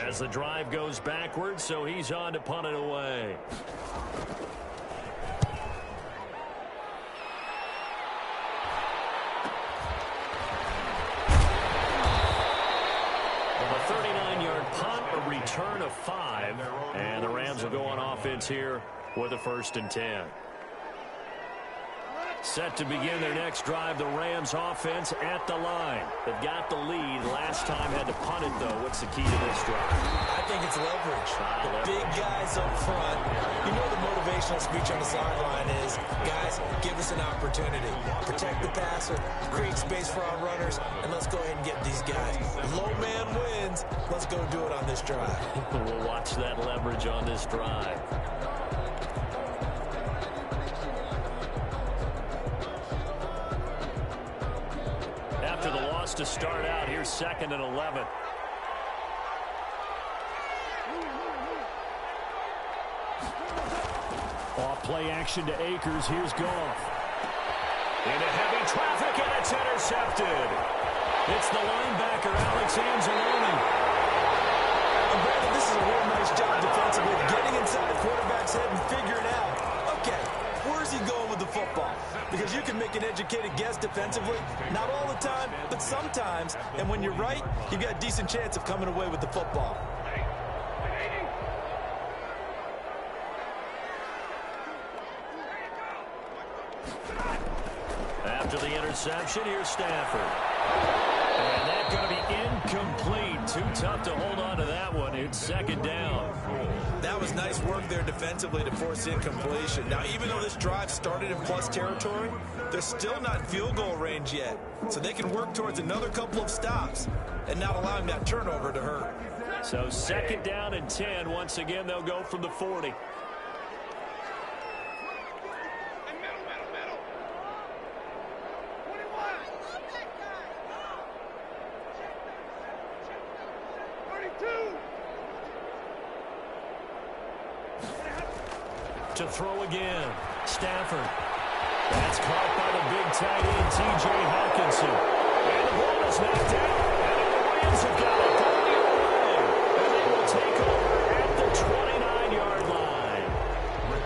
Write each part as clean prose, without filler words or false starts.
As the drive goes backwards, so he's on to punt it away. A 39-yard punt, a return of 5, and the Rams will go on offense here with a 1st and 10. Set to begin their next drive, the Rams offense at the line. They've got the lead. Last time had to punt it, though. What's the key to this drive? I think it's leverage. The big guys up front. You know the motivational speech on the sideline is, guys, give us an opportunity. Protect the passer, create space for our runners, and let's go ahead and get these guys. Low man wins. Let's go do it on this drive. We'll watch that leverage on this drive. After the loss to start out, here's 2nd and 11. Off play action to Akers. Here's Goff. Into heavy traffic, and it's intercepted. It's the linebacker, Alex Anzalone. And Brandon, this is a real nice job defensively, getting inside the quarterback's head and figuring out, okay, where's he going with the football? Because you can make an educated guess defensively, not all the time, but sometimes. And when you're right, you've got a decent chance of coming away with the football. After the interception, here's Stafford. And that's going to be incomplete. Too tough to hold on to that one. It's 2nd down. That was nice work there defensively to force incompletion. Now, even though this drive started in plus territory, they're still not in field goal range yet. So they can work towards another couple of stops and not allowing that turnover to hurt. So 2nd down and 10. Once again, they'll go from the 40. To throw again. Stafford. That's caught by the big tight end, T.J. Hawkinson. And the ball is knocked out. And the Rams have got it going away. And they will take over at the 29-yard line.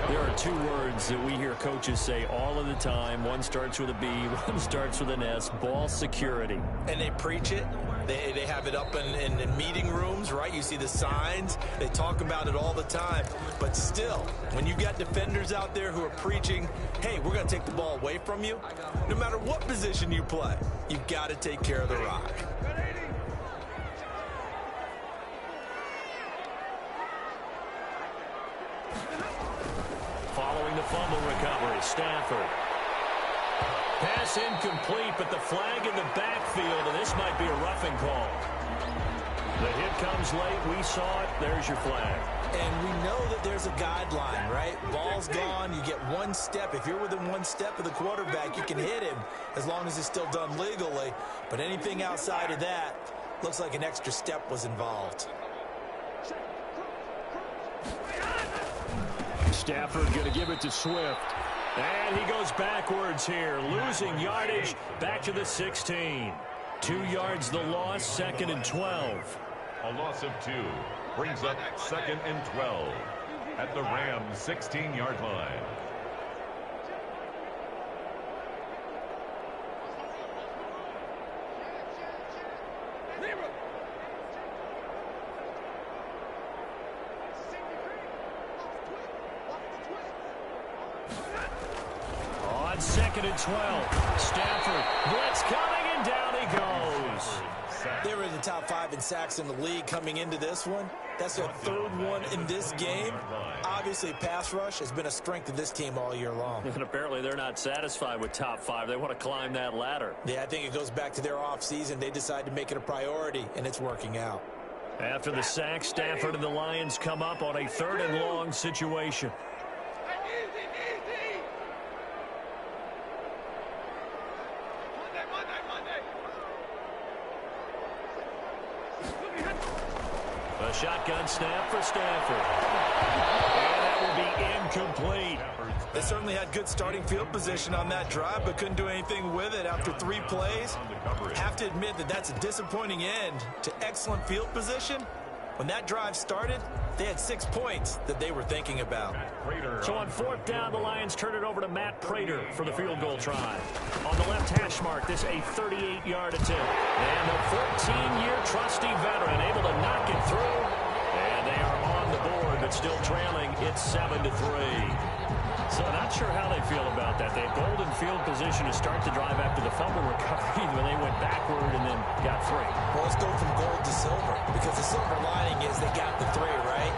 There are 2 words that we hear coaches say all of the time. One starts with a B, one starts with an S. Ball security. And they preach it. They have it up in meeting rooms, right? You see the signs. They talk about it all the time. But still, when you got defenders out there who are preaching, hey, we're going to take the ball away from you, no matter what position you play, you've got to take care of the rock. Following the fumble recovery, Stafford. Pass incomplete, but the flag in the backfield, and this might be a roughing call. The hit comes late. We saw it. There's your flag. And we know that there's a guideline, right? Ball's gone. You get 1 step. If you're within 1 step of the quarterback, you can hit him as long as it's still done legally. But anything outside of that looks like an extra step was involved. Stafford going to give it to Swift. And he goes backwards here, losing yardage back to the 16. 2 yards the loss, 2nd and 12. A loss of 2 brings up 2nd and 12 at the Rams' 16-yard line. On 2nd and 12, Stafford, blitz coming, and down he goes. They were in the top 5 in sacks in the league coming into this one. That's their 3rd one in this game. Obviously, pass rush has been a strength of this team all year long. And apparently they're not satisfied with top 5. They want to climb that ladder. Yeah, I think it goes back to their offseason. They decided to make it a priority, and it's working out. After the sack, Stafford and the Lions come up on a 3rd and long situation. A shotgun snap for Stafford. And that will be incomplete. They certainly had good starting field position on that drive, but couldn't do anything with it after 3 plays. Have to admit that that's a disappointing end to excellent field position, When that drive started, they had 6 points that they were thinking about. So on 4th down, the Lions turn it over to Matt Prater for the field goal try. On the left hash mark, this a 38-yard attempt. And a 14-year trusty veteran able to knock it through. And they are on the board, but still trailing. It's 7-3. So not sure how they feel about that. They had golden field position to start the drive after the fumble recovery when they went backward and then got 3. Well, let's go from gold to silver, because the silver lining is they got the 3, right?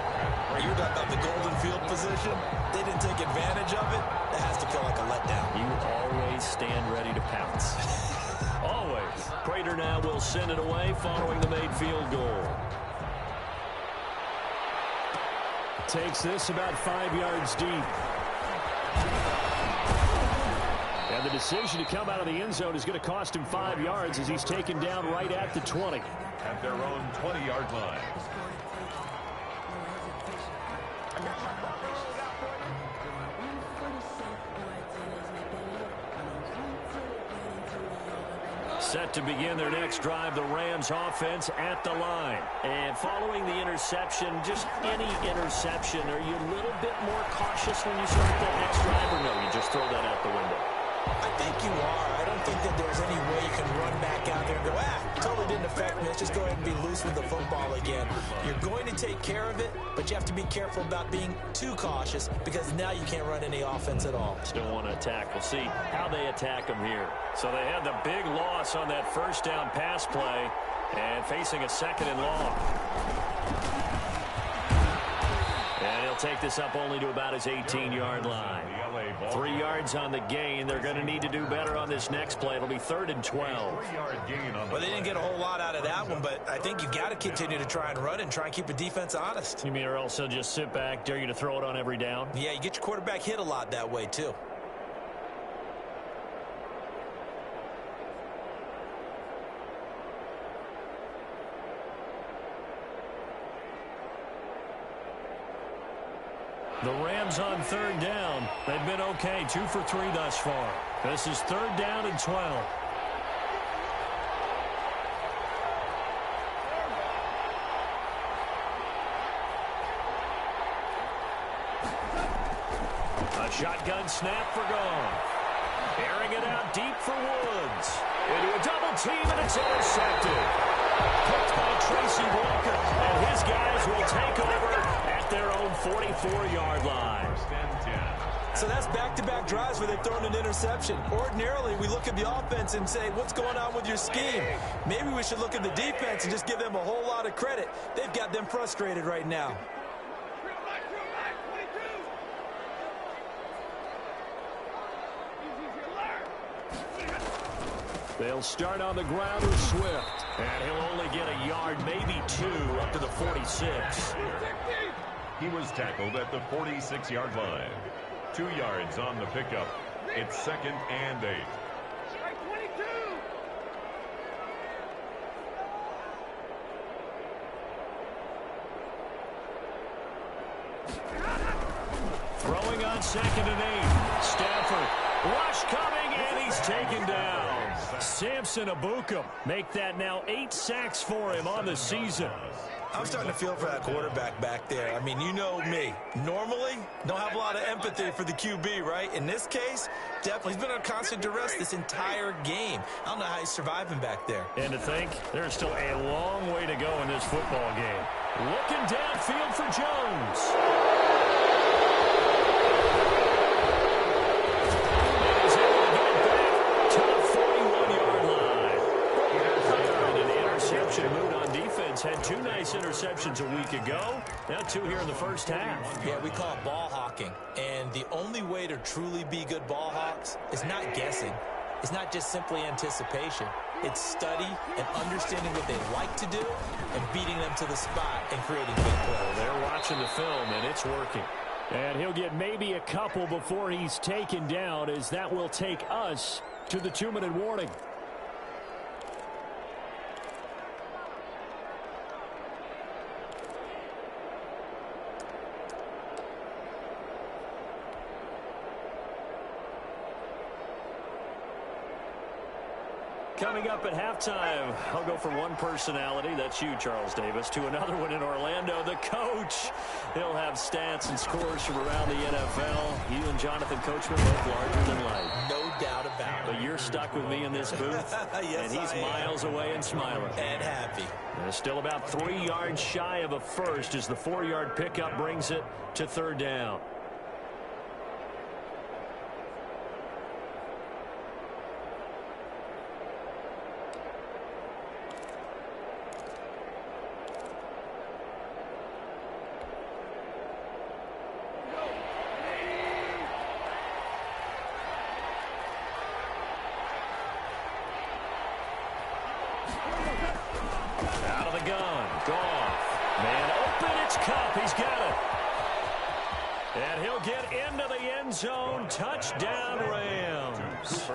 You're talking about the golden field position. They didn't take advantage of it. That has to feel like a letdown. You always stand ready to pounce. Always. Prater now will send it away following the made field goal. Takes this about 5 yards deep. And the decision to come out of the end zone is going to cost him 5 yards as he's taken down right at the 20. At their own 20-yard line. Set to begin their next drive, the Rams offense at the line. And following the interception, just any interception, are you a little bit more cautious when you start that next drive, or no, you just throw that out the window? I think you are. I don't think that there's any way you can run back out there and go, totally didn't affect me. Let's just go ahead and be loose with the football again. You're going to take care of it, but you have to be careful about being too cautious, because now you can't run any offense at all. Still want to attack. We'll see how they attack them here. So they had the big loss on that first down pass play and facing a 2nd and long. And he'll take this up only to about his 18-yard line. 3 yards on the gain. They're going to need to do better on this next play. It'll be 3rd and 12. Well, they didn't get a whole lot out of that one, but I think you got to continue to try and run and try and keep the defense honest. You mean or else they'll just sit back, dare you to throw it on every down? Yeah, you get your quarterback hit a lot that way, too. The Rams on 3rd down. They've been okay, 2 for 3 thus far. This is 3rd down and 12. A shotgun snap for Gone. Airing it out deep for Woods. Into a double team, and it's intercepted. Picked by Tracy Walker, and his guys will take over at their own 44-yard line. So that's back-to-back drives where they've thrown an interception. Ordinarily, we look at the offense and say, what's going on with your scheme? Maybe we should look at the defense and just give them a whole lot of credit. They've got them frustrated right now. They'll start on the ground with Swift. And he'll only get a yard, maybe 2, up to the 46. He was tackled at the 46-yard line. 2 yards on the pickup. It's 2nd and 8. Throwing on 2nd and 8. Stafford. Rush coming, and he's taken down. Samson Abukum make that now 8 sacks for him on the season. I'm starting to feel for that quarterback back there. I mean, you know me. Normally, don't have a lot of empathy for the QB, right? In this case, definitely. He's been under constant duress this entire game. I don't know how he's surviving back there. And to think, there's still a long way to go in this football game. Looking downfield for Jones. Mood on defense had 2 nice interceptions a week ago. Now 2 here in the first half. Yeah, we call it ball hawking. And the only way to truly be good ball hawks is not guessing. It's not just simply anticipation. It's study and understanding what they like to do and beating them to the spot and creating big plays. They're watching the film, and it's working. And he'll get maybe a couple before he's taken down, as that will take us to the 2-minute warning. Coming up at halftime, I'll go from one personality, that's you, Charles Davis, to another one in Orlando, the coach. He'll have stats and scores from around the NFL. You and Jonathan Coachman both larger than life. No doubt about it. But you're stuck with me in this booth, yes, and he's miles away and smiling. And happy. And still about 3 yards shy of a first as the 4-yard pickup brings it to third down. Out of the gun. Goff. Man open. It's Cup. He's got it. And he'll get into the end zone. Touchdown, Rams.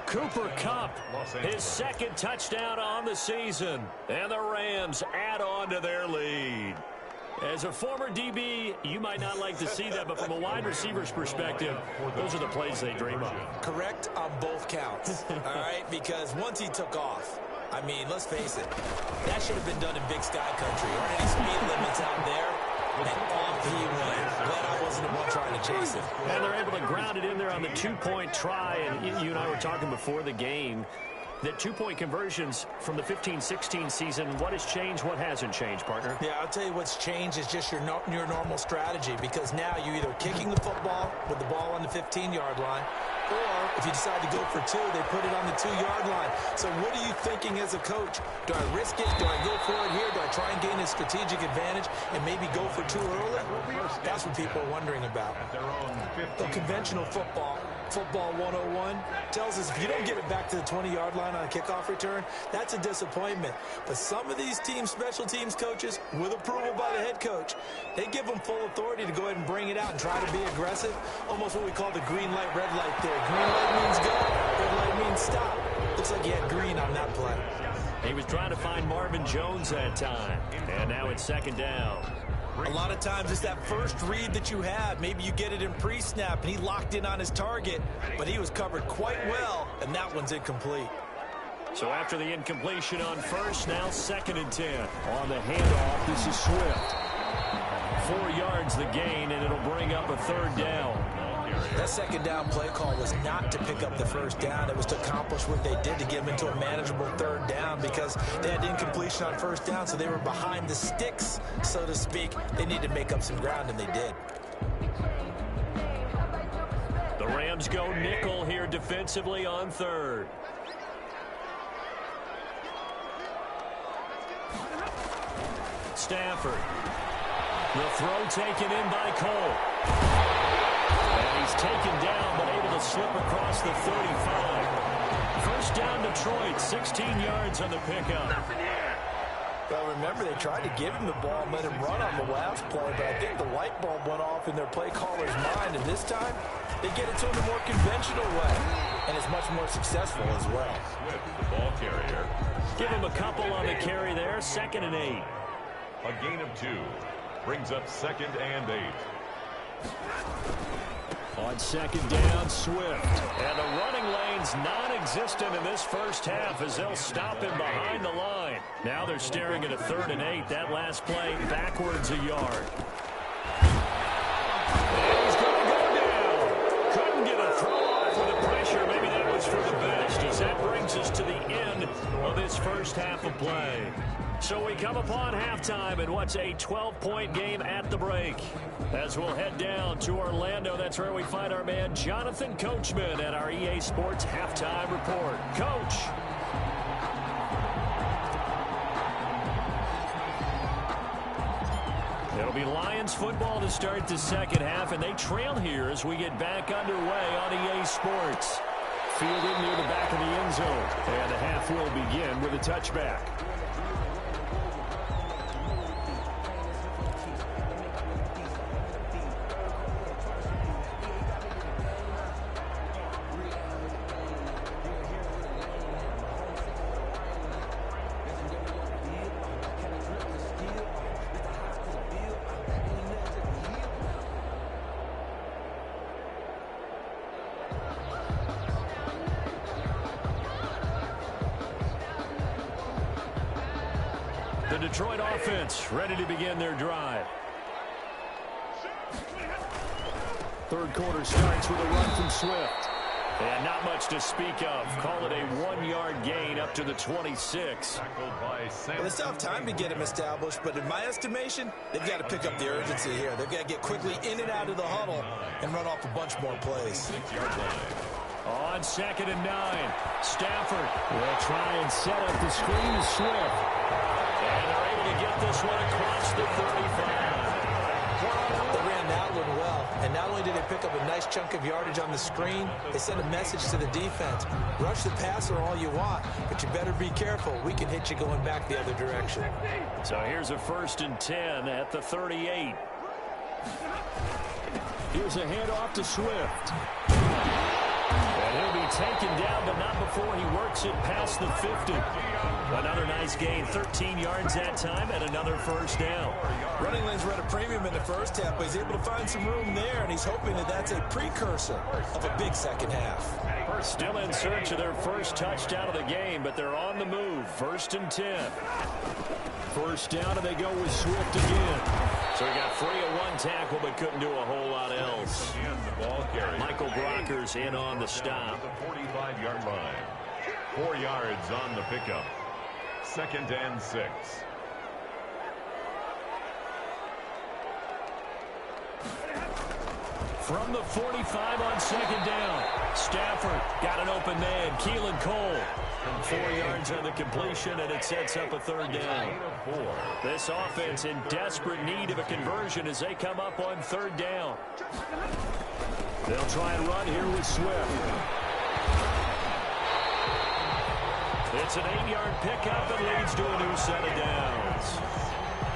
Cooper Kupp, his second touchdown on the season. And the Rams add on to their lead. As a former DB, you might not like to see that, but from a wide receiver's perspective, those are the plays they dream of. Correct on both counts, all right? Because once he took off, I mean, let's face it, that should have been done in Big Sky Country. There aren't any speed limits out there, and off he went. Glad I wasn't the one trying to chase him. And they're able to ground it in there on the two-point try, and you and I were talking before the game. That two-point conversions from the 15-16 season, what has changed, what hasn't changed, partner? Yeah, I'll tell you what's changed is just your normal strategy, because now you're either kicking the football with the ball on the 15-yard line, or if you decide to go for two, they put it on the 2-yard line. So what are you thinking as a coach? Do I risk it? Do I go for it here? Do I try and gain a strategic advantage and maybe go for two early? That's what people are wondering about. The conventional football 101, tells us if you don't get it back to the 20-yard line on a kickoff return, that's a disappointment. But some of these teams, special teams coaches, with approval by the head coach, they give them full authority to go ahead and bring it out and try to be aggressive. Almost what we call the green light, red light theory. Green light means go, red light means stop. Looks like he had green on that play. He was trying to find Marvin Jones that time. And now it's second down. A lot of times it's that first read that you have. Maybe you get it in pre-snap, and he locked in on his target, but he was covered quite well, and that one's incomplete. So after the incompletion on first, now 2nd and 10. On the handoff, this is Swift. 4 yards the gain, and it'll bring up a third down. That second down play call was not to pick up the first down. It was to accomplish what they did to get them into a manageable third down, because they had incompletion on first down, so they were behind the sticks, so to speak. They needed to make up some ground, and they did. The Rams go nickel here defensively on third. Stafford. The throw taken in by Cole. And he's taken down, but able to slip across the 35. First down Detroit, 16 yards on the pickup. Well, remember, they tried to give him the ball and let him run on the last play, but I think the light bulb went off in their play caller's mind, and this time they get it to him a more conventional way, and it's much more successful as well. The ball carrier. Give him a couple on the carry there, 2nd and 8. A gain of 2 brings up 2nd and 8. On second down, Swift. And the running lane's non-existent in this first half as they'll stop him behind the line. Now they're staring at a 3rd and 8. That last play backwards a yard. And he's going to go down. Couldn't get a throw off with the pressure. Maybe that was for the best, as that brings us to the end of this first half of play. So we come upon halftime in what's a 12-point game at the break. As we'll head down to Orlando, that's where we find our man Jonathan Coachman at our EA Sports Halftime Report. Coach. It'll be Lions football to start the second half, and they trail here as we get back underway on EA Sports. Fielded near the back of the end zone, and the half will begin with a touchback. The Detroit offense ready to begin their drive. Third quarter starts with a run from Swift. And not much to speak of. Call it a 1-yard gain up to the 26. Well, it's tough time to get him established, but in my estimation, they've got to pick up the urgency here. They've got to get quickly in and out of the huddle and run off a bunch more plays. On 2nd and 9, Stafford will try and set up the screen to Swift. And they're able to get this one across the 35. They ran that one well, and not only did they pick up a nice chunk of yardage on the screen, they sent a message to the defense. Rush the passer all you want, but you better be careful. We can hit you going back the other direction. So here's a 1st and 10 at the 38. Here's a handoff to Swift. And he'll be taken down, but not before he works it past the 50. Another nice gain, 13 yards that time, and another 1st down. Running lanes were at a premium in the first half, but he's able to find some room there, and he's hoping that that's a precursor of a big second half. Still in search of their first touchdown of the game, but they're on the move. 1st and 10. 1st down, and they go with Swift again. So he got free of one tackle, but couldn't do a whole lot else. Michael Brockers in on the stop. The 45-yard line. 4 yards on the pickup. 2nd and 6. From the 45 on 2nd down. Stafford got an open man. Keelan Cole. 4 yards on the completion, and it sets up a 3rd down. This offense in desperate need of a conversion as they come up on 3rd down. They'll try and run here with Swift. It's an 8-yard pickup and leads to a new set of downs.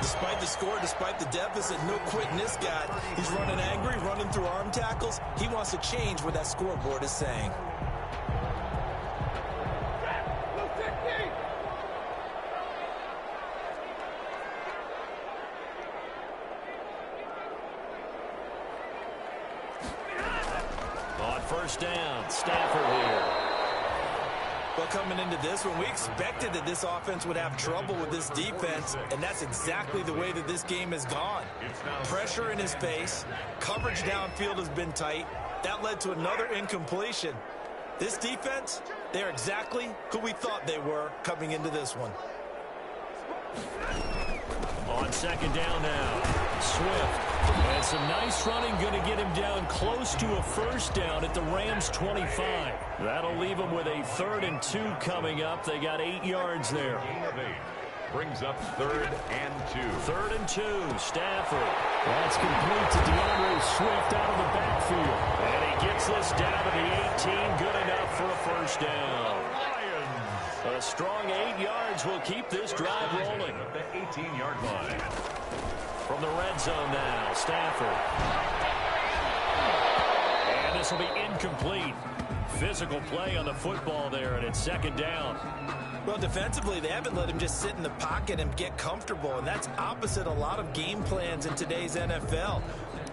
Despite the score, despite the deficit, no quitting this guy. He's running angry, running through arm tackles. He wants to change what that scoreboard is saying. On 1st down, Stafford here. Well, coming into this one, we expected that this offense would have trouble with this defense, and that's exactly the way that this game has gone. Pressure in his face, coverage downfield has been tight. That led to another incompletion. This defense, they're exactly who we thought they were coming into this one. On 2nd down now, Swift. And some nice running, going to get him down close to a 1st down at the Rams' 25. That'll leave him with a 3rd and 2 coming up. They got 8 yards there. Brings up 3rd and 2. 3rd and 2, Stafford. That's complete to DeAndre Swift out of the backfield. And he gets this down to the 18, good enough for a 1st down. A strong 8 yards will keep this drive rolling. The 18-yard line. From the red zone now, Stafford. And this will be incomplete. Physical play on the football there, and it's 2nd down. Well, defensively, they haven't let him just sit in the pocket and get comfortable, and that's opposite a lot of game plans in today's NFL.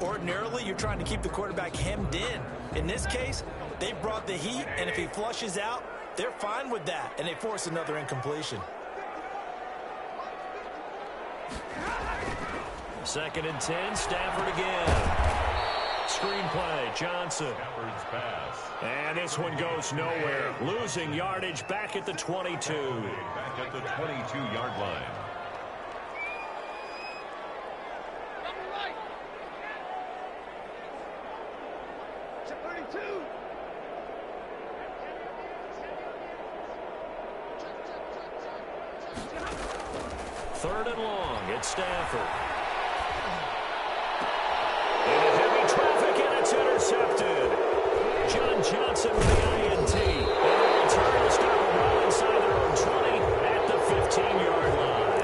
Ordinarily, you're trying to keep the quarterback hemmed in. In this case, they brought the heat, and if he flushes out, they're fine with that, and they force another incompletion. 2nd and 10, Stafford again. Screenplay, Johnson. Stafford's pass. And this one goes nowhere. Losing yardage back at the 22. Back at the 22-yard line. Third and long, it's Stafford. Into heavy traffic, and it's intercepted. John Johnson with the INT. And the return will stop a run inside their own 20 at the 15-yard line.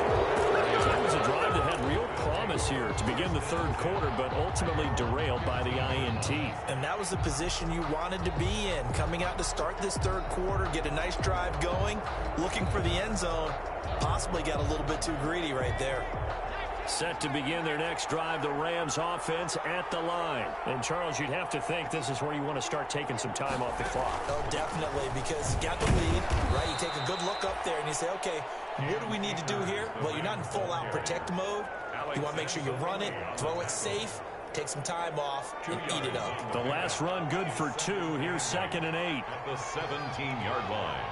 That was a drive that had real promise here to begin the 3rd quarter, but ultimately derailed by the INT. And that was the position you wanted to be in. Coming out to start this 3rd quarter, get a nice drive going, looking for the end zone. Possibly got a little bit too greedy right there. Set to begin their next drive, the Rams offense at the line. And, Charles, you'd have to think this is where you want to start taking some time off the clock. Oh, definitely, because you got the lead, right? You take a good look up there and you say, okay, what do we need to do here? Well, you're not in full-out protect mode. You want to make sure you run it, throw it safe, take some time off, and eat it up. The last run good for 2. Here's 2nd and 8. At the 17-yard line.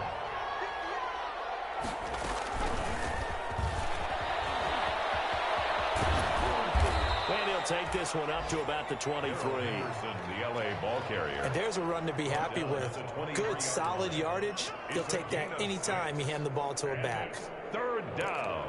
And he'll take this one up to about the 23. The LA ball carrier. And there's a run to be happy with. Good, solid yardage. He'll take that anytime you hand the ball to a back. 3rd down.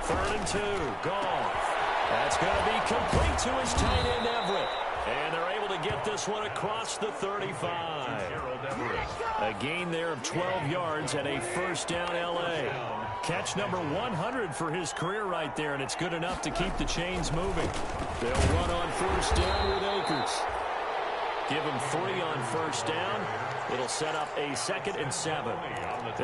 Third and 2. Goff. That's going to be complete to his tight end, Everett. And they're able to get this one across the 35. A gain there of 12 yards and a first down L.A. Catch number 100 for his career right there, and it's good enough to keep the chains moving. They'll run on first down with Akers. Give him 3 on first down. It'll set up a 2nd and 7.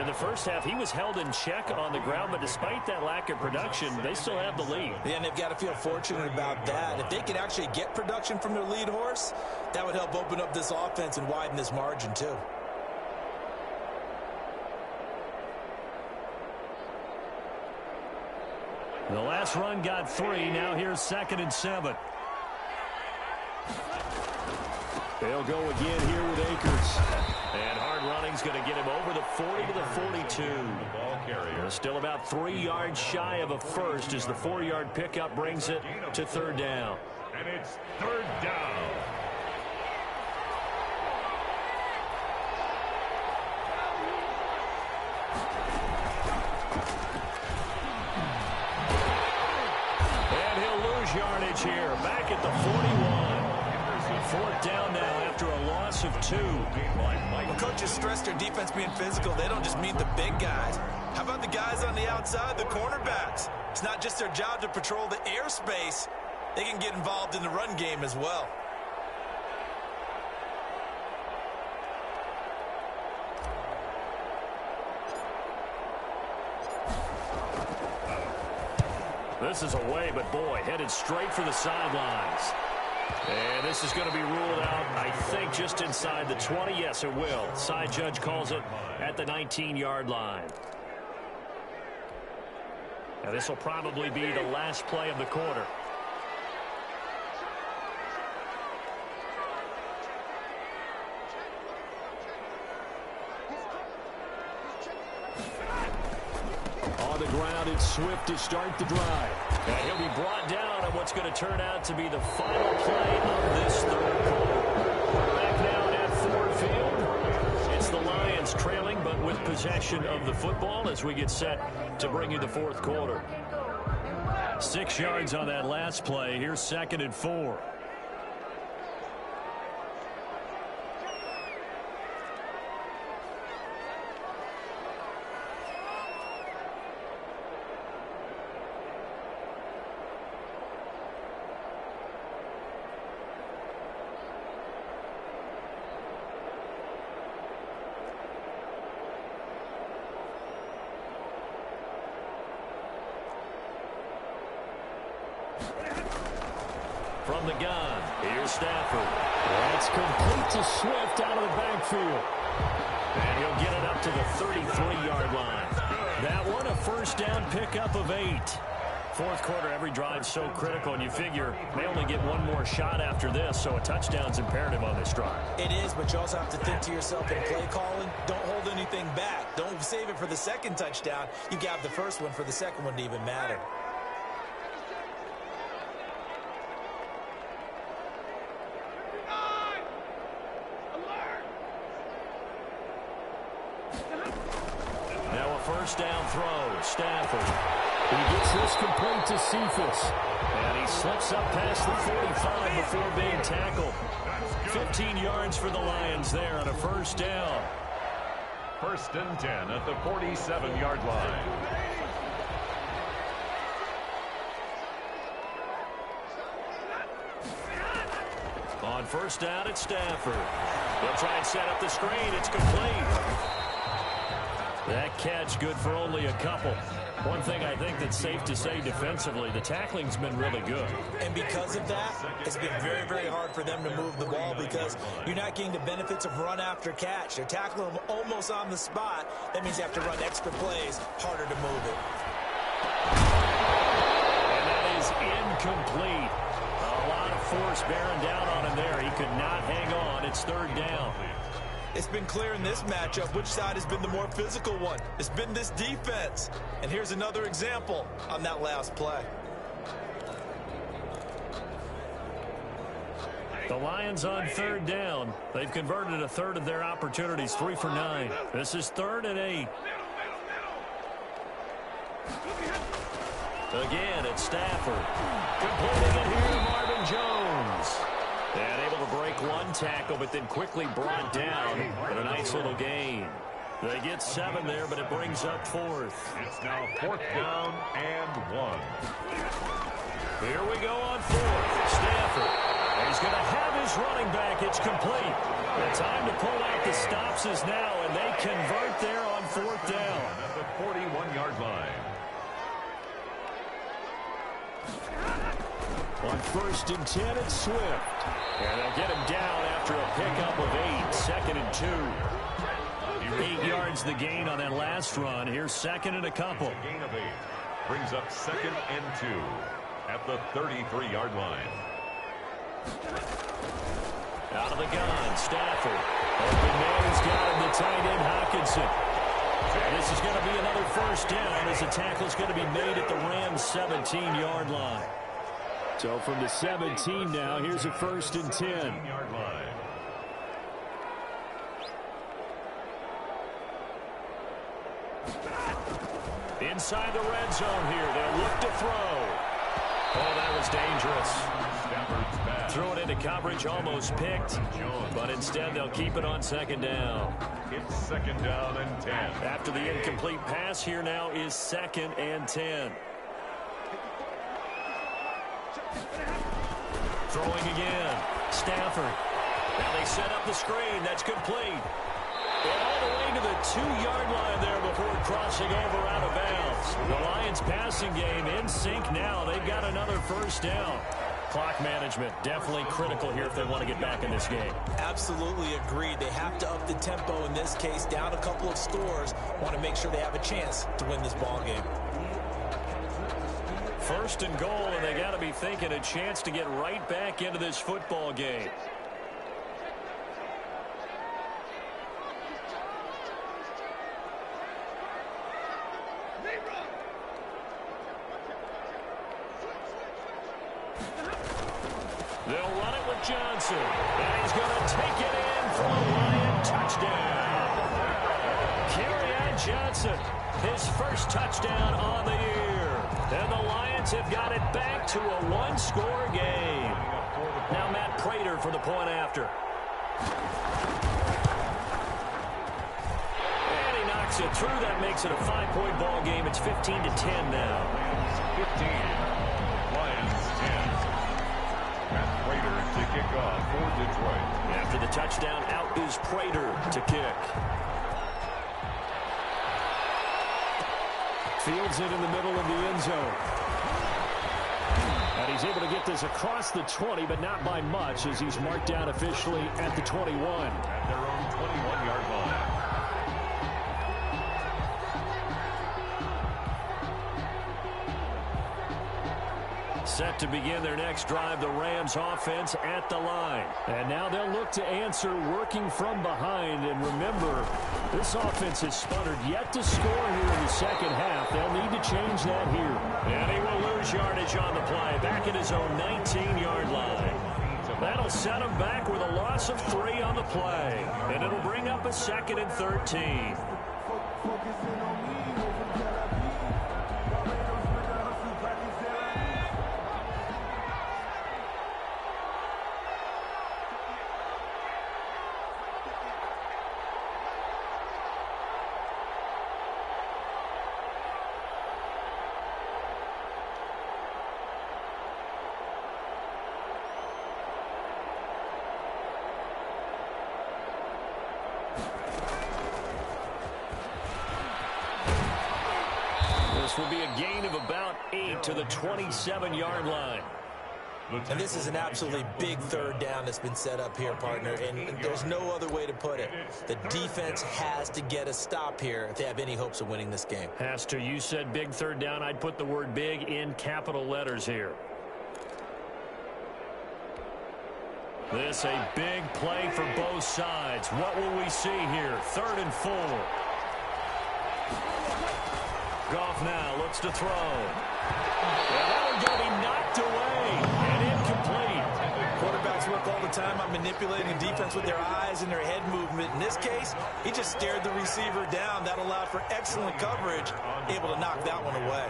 In the first half, he was held in check on the ground, but despite that lack of production, they still have the lead. Yeah, and they've got to feel fortunate about that. If they could actually get production from their lead horse, that would help open up this offense and widen this margin, too. The last run got 3. Now here's 2nd and 7. They'll go again here with Akers. And hard running's going to get him over the 40 to the 42. The ball carrier. Still about 3 yards shy of a first as the 4-yard pickup brings it to 3rd down. And it's 3rd down. And he'll lose yardage here. Back at the 41. 4th down now after a loss of 2. When coaches stress their defense being physical, they don't just mean the big guys. How about the guys on the outside, the cornerbacks? It's not just their job to patrol the airspace. They can get involved in the run game as well. This is away, but boy, headed straight for the sidelines. And this is going to be ruled out, I think, just inside the 20. Yes, it will. Side judge calls it at the 19-yard line. Now, this will probably be the last play of the quarter. On the ground, it's Swift to start the drive. And he'll be brought down on what's going to turn out to be the final play of this 3rd quarter. Back now at Ford Field. It's the Lions trailing, but with possession of the football as we get set to bring you the 4th quarter. 6 yards on that last play. Here's 2nd and 4. From the gun, here's Stafford. That's complete to Swift out of the backfield. And he'll get it up to the 33-yard line. That one, a first down pickup of 8. 4th quarter, every drive so critical, and you figure they only get one more shot after this, so a touchdown's imperative on this drive. It is, but you also have to think to yourself in play calling, don't hold anything back. Don't save it for the 2nd touchdown. You got the first one for the 2nd one to even matter. First down throw, Stafford. He gets this complete to Cephas. And he slips up past the 45 before being tackled. 15 yards for the Lions there on a first down. 1st and 10 at the 47-yard line. On first down, it's Stafford. They'll try and set up the screen. It's complete. That catch good for only a couple. One thing I think that's safe to say defensively, the tackling's been really good. And because of that, it's been very, very hard for them to move the ball because you're not getting the benefits of run after catch. They're tackling them almost on the spot. That means you have to run extra plays, harder to move it. And that is incomplete. A lot of force bearing down on him there. He could not hang on. It's third down. It's been clear in this matchup which side has been the more physical one. It's been this defense. And here's another example on that last play. The Lions on third down. They've converted a third of their opportunities, 3 for 9. This is 3rd and 8. Again, it's Stafford. Completing it here to Marvin Jones. And able to break one tackle, but then quickly brought down with a nice little gain. They get 7 there, but it brings up 4th. It's now 4th down and 1. Here we go on 4th. Stafford. He's going to have his running back. It's complete. The time to pull out the stops is now, and they convert there on 4th down. At the 41-yard line. On 1st and 10, it's Swift. And they'll get him down after a pickup of 8. 2nd and 2. 8 yards the gain on that last run. Here's 2nd and a couple. Gain of 8. Brings up 2nd and 2 at the 33-yard line. Out of the gun, Stafford. Open man has got him, the tight end, Hockenson. And this is going to be another first down as the tackle's going to be made at the Rams' 17-yard line. So from the 17 now, here's a 1st and 10. 17-yard line. Inside the red zone here, they'll look to throw. Oh, that was dangerous. Stafford's back. Threw it into coverage, almost picked. But instead, they'll keep it on 2nd down. It's 2nd down and 10. After the incomplete pass, here now is 2nd and 10. Throwing again. Stafford. Now they set up the screen. That's complete. And all the way to the 2-yard line there before crossing over out of bounds. The Lions passing game in sync now. They've got another first down. Clock management definitely critical here if they want to get back in this game. Absolutely agreed. They have to up the tempo in this case, down a couple of scores. Want to make sure they have a chance to win this ball game. 1st and goal, and they got to be thinking a chance to get right back into this football game. They'll run it with Johnson, and he's going to take it in for a Lion touchdown. Kerryon Johnson, his first touchdown on the year. And the Lions have got it back to a 1-score game. Now Matt Prater for the point after. And he knocks it through. That makes it a 5-point ball game. It's 15-10 now. 15. Lions 10. Matt Prater to kick off for Detroit. After the touchdown, out is Prater to kick. Fields it in the middle of the end zone. And he's able to get this across the 20, but not by much, as he's marked down officially at the 21. At their own 21-yard line. Set to begin their next drive, the Rams offense at the line. And now they'll look to answer working from behind. And remember, this offense has sputtered yet to score here in the second half. They'll need to change that here. And he will lose yardage on the play, back at his own 19-yard line. That'll set him back with a loss of 3 on the play. And it'll bring up a 2nd and 13. This will be a gain of about 8 to the 27-yard line. And this is an absolutely big third down that's been set up here, partner, and there's no other way to put it. The defense has to get a stop here if they have any hopes of winning this game. Pastor, you said big third down. I'd put the word big in capital letters here. This a big play for both sides. What will we see here? 3rd and 4. Goff now looks to throw. And that one going to be knocked away and incomplete. Quarterbacks work all the time on manipulating the defense with their eyes and their head movement. In this case, he just stared the receiver down. That allowed for excellent coverage, able to knock that one away.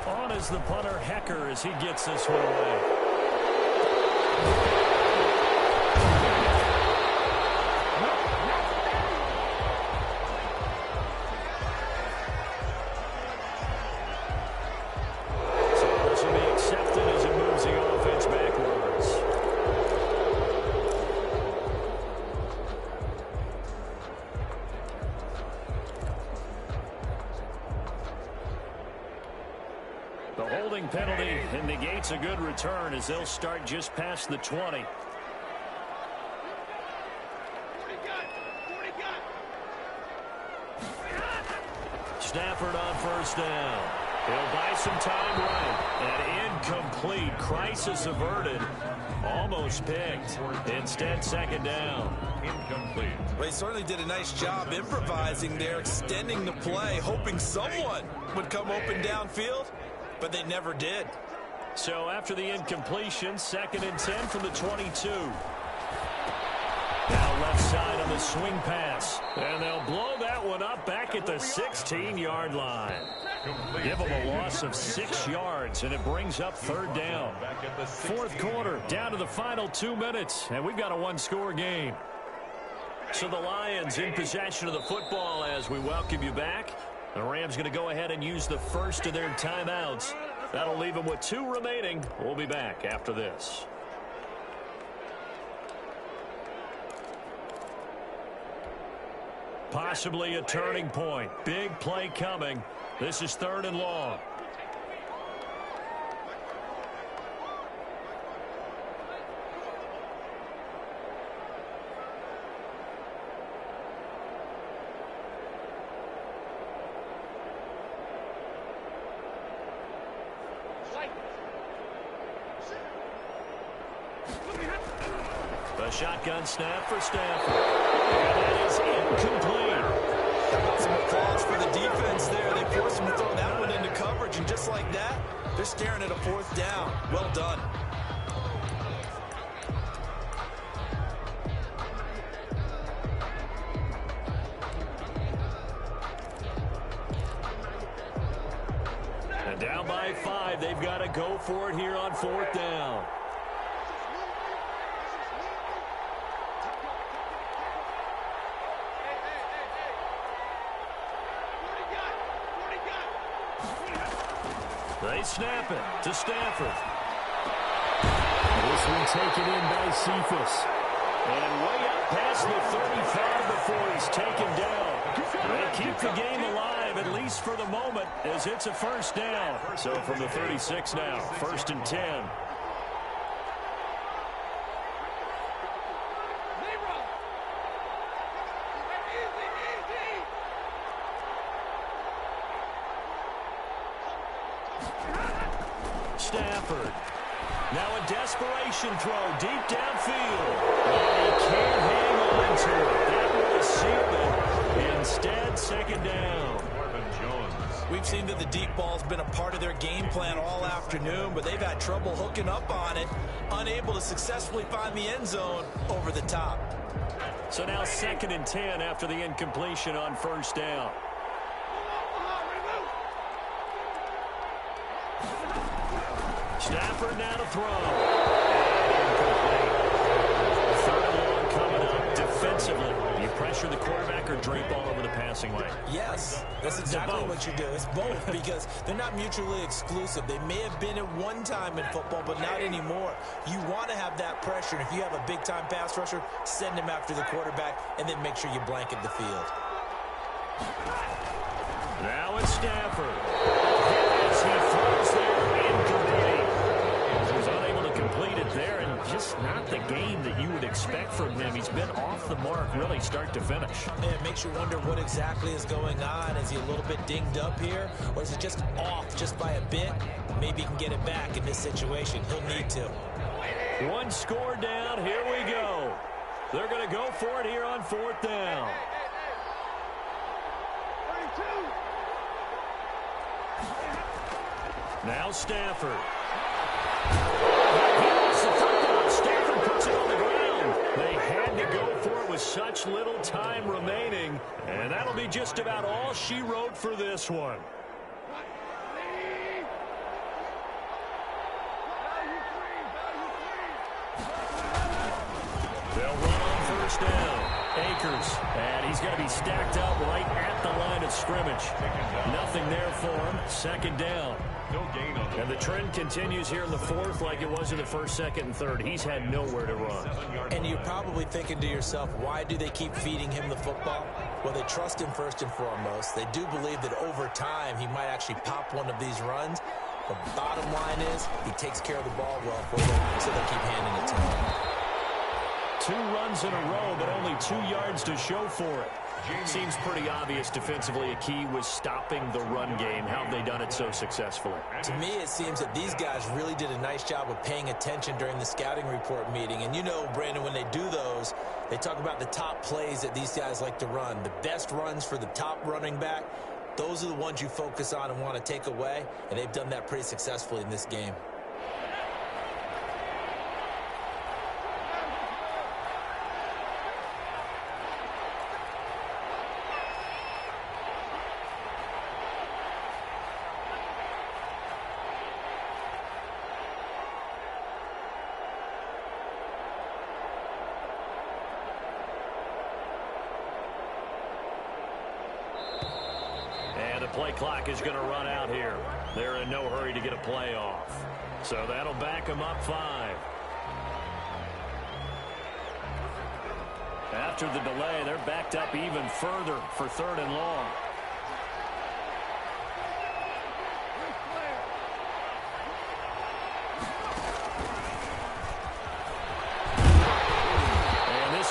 On is the punter, Hecker, as he gets this one away. So this will be accepted as it moves the offense backwards. The holding penalty negates a good return as they'll start just past the 20. Stafford on 1st down. He'll buy some time right. And incomplete. Crisis averted. Almost picked. Instead, 2nd down. Incomplete. Well, he certainly did a nice job improvising there, extending the play, hoping someone would come open downfield, but they never did. So after the incompletion, 2nd and 10 from the 22. Now left side on the swing pass. And they'll blow that one up back at the 16-yard line. Give them a loss of 6 yards, and it brings up 3rd down. 4th quarter, down to the final 2 minutes, and we've got a 1-score game. So the Lions in possession of the football as we welcome you back. The Rams going to go ahead and use the first of their timeouts. That'll leave them with 2 remaining. We'll be back after this. Possibly a turning point. Big play coming. This is 3rd and long. The shotgun snap for Stafford. And that is incomplete. Some applause for the defense there. They forced him to throw that one into coverage, and just like that, they're staring at a 4th down. Well done. And down by 5, they've got to go for it here on 4th down. They snap it to Stafford. This one taken in by Cephas. And way up past the 35 before he's taken down. They keep the game alive, at least for the moment, as it's a 1st down. So from the 36 now, 1st and 10. Stafford. Now a desperation throw deep downfield. And he can't hang on to it. That was sealed it. Instead, 2nd down. We've seen that the deep ball's been a part of their game plan all afternoon, but they've had trouble hooking up on it, unable to successfully find the end zone over the top. So now 2nd and 10 after the incompletion on 1st down. Stafford now to throw. And incomplete. 3rd and long coming up defensively. You pressure the quarterback back or drape all over the passing lane? Yes, that's exactly what you do. It's both because they're not mutually exclusive. They may have been at one time in football, but not anymore. You want to have that pressure. And if you have a big-time pass rusher, send him after the quarterback and then make sure you blanket the field. Now it's Stafford. As he throws there, incomplete. He was unable to complete it there, and just not the game that you would expect from him. He's been off the mark really start to finish. And it makes you wonder what exactly is going on. Is he a little bit dinged up here, or is it just off just by a bit? Maybe he can get it back in this situation. He'll need to. One score down. Here we go. They're going to go for it here on 4th down. Now Stafford. He lost the football. Stafford puts it on the ground. They had to go for it with such little time remaining, and that'll be just about all she wrote for this one. They'll run on 1st down. Akers, and he's going to be stacked up right at the line of scrimmage. Nothing there for him. 2nd down. No gain on And the trend continues here in the 4th like it was in the 1st, 2nd, and 3rd. He's had nowhere to run. And you're probably thinking to yourself, why do they keep feeding him the football? Well, they trust him first and foremost. They do believe that over time he might actually pop one of these runs. The bottom line is he takes care of the ball well for them, so they keep handing it to him. 2 runs in a row, but only 2 yards to show for it. Seems pretty obvious defensively a key was stopping the run game. How have they done it so successfully? To me, it seems that these guys really did a nice job of paying attention during the scouting report meeting. And you know, Brandon, when they do those, they talk about the top plays that these guys like to run. The best runs for the top running back, those are the ones you focus on and want to take away. And they've done that pretty successfully in this game. Play clock is going to run out here. They're in no hurry to get a play off. So that'll back them up 5. After the delay, they're backed up even further for 3rd and long.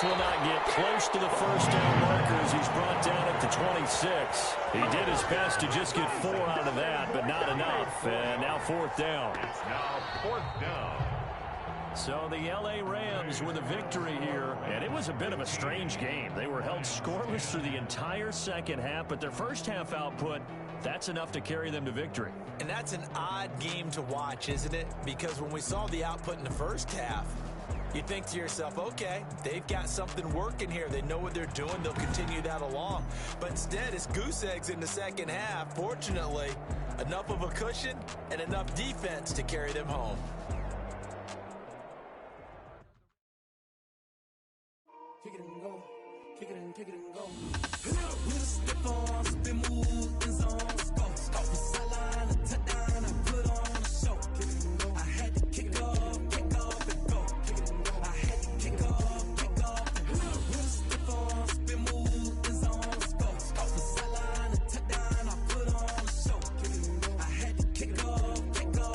Will not get close to the 1st down markers. He's brought down at the 26. He did his best to just get 4 out of that, but not enough. And now 4th down. It's now 4th down. So the L.A. Rams with a victory here, and it was a bit of a strange game. They were held scoreless through the entire 2nd half, but their 1st half output, that's enough to carry them to victory. And that's an odd game to watch, isn't it? Because when we saw the output in the 1st half, you think to yourself, okay, they've got something working here. They know what they're doing. They'll continue that along. But instead, it's goose eggs in the 2nd half. Fortunately, enough of a cushion and enough defense to carry them home. Kick it and go. Kick it and go. With a step on, spin move, in zone, go. Off the sideline, a touchdown, I put on a show. Kick it and go. I had to kick off and go. Kick it and go. I had to kick off and go. With a step on, spin move, in zone, go. Off the sideline, a touchdown, I put on a show. Kick it and go. I had to kick off and go.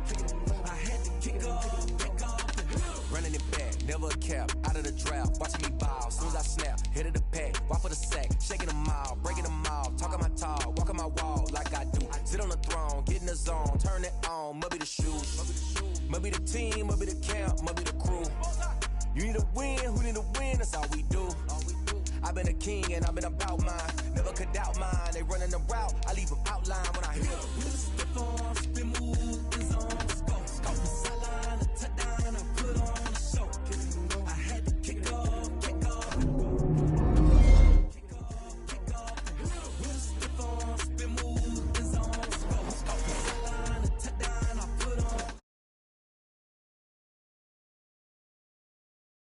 Kick it and go. I had to kick off and go. Running it back, never a cap, out of the draft, watching me ball. Soon as I snap, hit of the pack, walk for the sack, shaking them all, breaking them all, talking my talk, walking my wall like I do. Sit on the throne, get in the zone, turn it on, must be the shoes, must be the team, must be the camp, must be the crew. You need a win, who need a win, that's all we do. I've been a king and I've been about mine, never could doubt mine. They running the route, I leave them outline